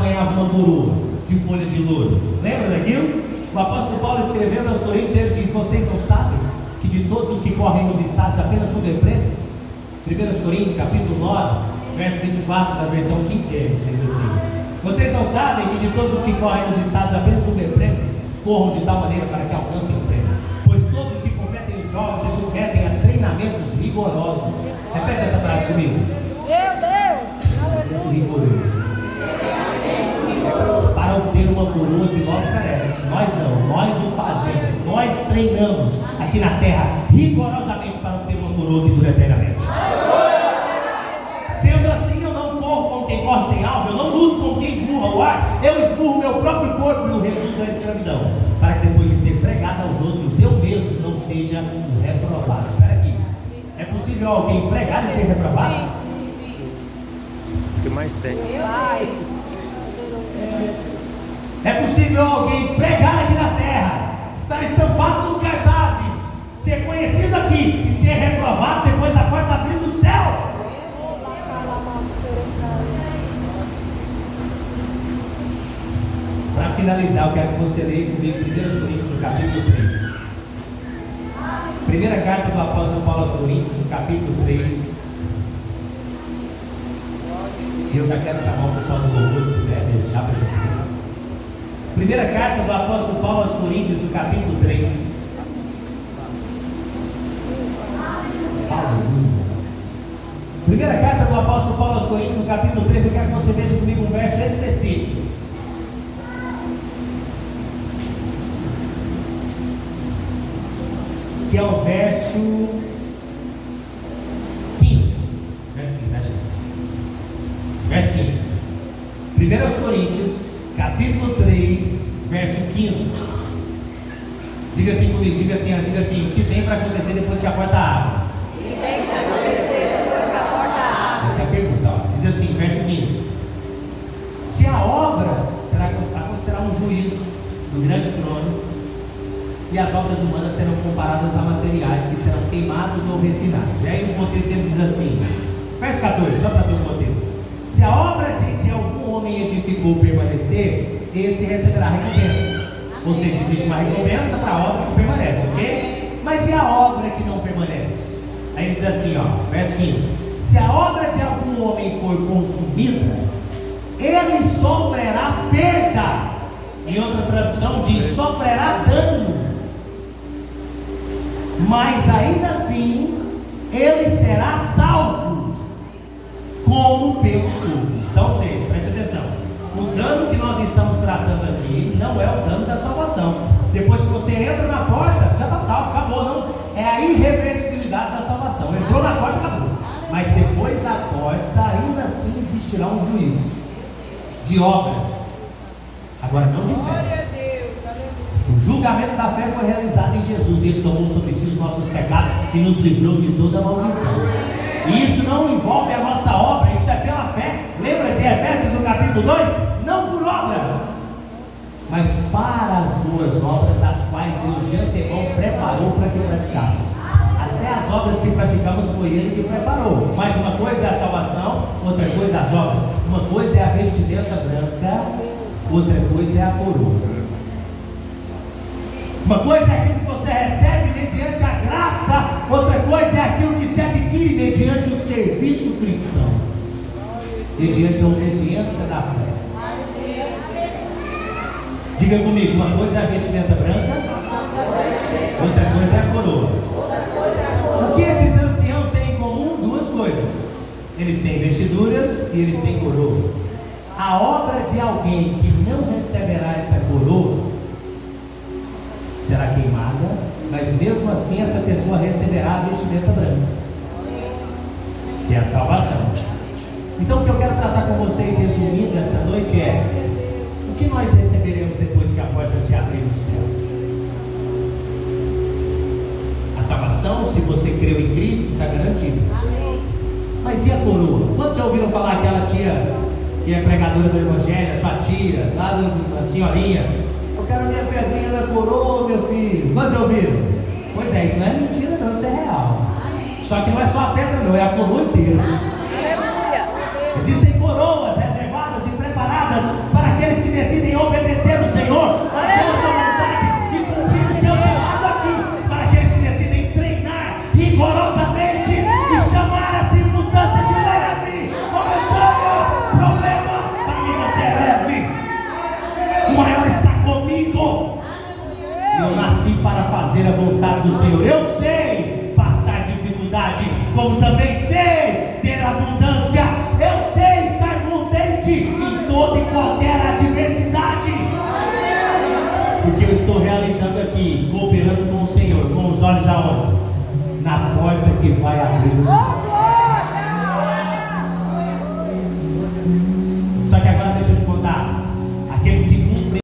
ganhava uma coroa de folha de louro. Lembra daquilo? O apóstolo Paulo, escrevendo aos Coríntios, ele diz: vocês não sabem que de todos os que correm nos estados apenas um ganha prêmio? 1 Coríntios capítulo 9, verso 24, da versão King James, diz assim: vocês não sabem que de todos os que correm nos estados apenas um ganha prêmio? Corram de tal maneira para que alcancem o prêmio. Pois todos os que competem os jogos se submetem a treinamentos rigorosos. Repete essa frase comigo. Meu Deus! Rigoroso. Para obter uma coroa que logo carece. Nós não, nós o fazemos. Nós treinamos aqui na terra rigorosamente para obter uma coroa que dura eternamente. Sendo assim, eu não corro com quem corre sem alvo, eu não luto com quem esmurra o ar, eu esmurro meu próprio corpo e o reduzo à escravidão, para que depois de ter pregado aos outros, eu mesmo não seja o reprovado. Espera aqui, é possível alguém pregar e ser reprovado? O que mais tem? É possível alguém pregar aqui na terra, estar estampado nos cartazes, ser conhecido aqui e ser reprovado depois da porta abrindo no céu? Para finalizar, eu quero que você leia comigo 1 Coríntios, no capítulo 3. Primeira carta do apóstolo Paulo aos Coríntios, no capítulo 3. E eu já quero chamar o pessoal do louvor, se puder me ajudar para a gente ver. Primeira carta do apóstolo Paulo aos Coríntios, no capítulo 3. Aleluia. Primeira carta do apóstolo Paulo aos Coríntios, no capítulo 3. Eu quero que você veja comigo um verso específico. Que é o verso 15. Verso 15, acho que. Verso 15. 1 Coríntios, capítulo 3, verso 15. Diga assim comigo, diga assim, o que tem para acontecer depois que a porta abre? O que tem para acontecer depois que a porta abre? Essa é a pergunta, ó. Diz assim, verso 15. Se a obra, acontecerá um juízo do grande trono, e as obras humanas serão comparadas a materiais que serão queimados ou refinados. E aí no contexto ele diz assim, verso 14, só para ter um contexto: se a obra de que algum homem edificou permanecer, esse receberá recompensa. Ou seja, existe uma recompensa para a obra que permanece, ok? Mas e a obra que não permanece? Aí ele diz assim, ó, verso 15: se a obra de algum homem for consumida, ele sofrerá perda. Em outra tradução diz, sofrerá dano. Mas ainda assim, ele será salvo, como pelo fogo. Então, ou seja, preste atenção: o dano que nós estamos tratando aqui não é o dano da salvação. Depois que você entra na porta, já está salvo, acabou, não. É a irreversibilidade da salvação. Entrou na porta, acabou. Mas depois da porta, ainda assim existirá um juízo de obras. Agora, não de fé. O julgamento da fé foi realizado em Jesus, e Ele tomou sobre si os nossos pecados e nos livrou de toda maldição. E isso não envolve a nossa obra, isso é pela fé. Lembra de Efésios no capítulo 2? Não por obras, mas para as boas obras, as quais Deus de antemão preparou para que praticássemos. Até as obras que praticamos foi Ele que preparou. Mas uma coisa é a salvação, outra coisa as obras. Uma coisa é a vestimenta branca, outra coisa é a coroa. Uma coisa é aquilo que você recebe mediante a graça, outra coisa é aquilo que se adquire mediante o serviço cristão, mediante a obediência da fé. Diga comigo, uma coisa é a vestimenta branca, outra coisa é a coroa. O que esses anciãos têm em comum? Duas coisas: eles têm vestiduras e eles têm coroa. A obra de alguém que não receberá essa coroa será queimada, mas mesmo assim essa pessoa receberá a vestimenta branca, que é a salvação. Então o que eu quero tratar com vocês, resumindo essa noite, é: o que nós receberemos depois que a porta se abrir no céu? A salvação, se você creu em Cristo, está garantida. Mas e a coroa? Quantos já ouviram falar aquela tia que é pregadora do Evangelho, sua tia, lá da senhorinha? Eu quero a minha pedrinha da coroa, meu filho. Quantos já ouviram? Pois é, isso não é mentira não, isso é real. Só que não é só a pedra não, é a coroa inteira. Existem coroas reservadas e preparadas para como também sei ter abundância. Eu sei estar contente em toda e qualquer adversidade, porque eu estou realizando aqui, cooperando com o Senhor, com os olhos aonde? Na porta que vai abrir o céu.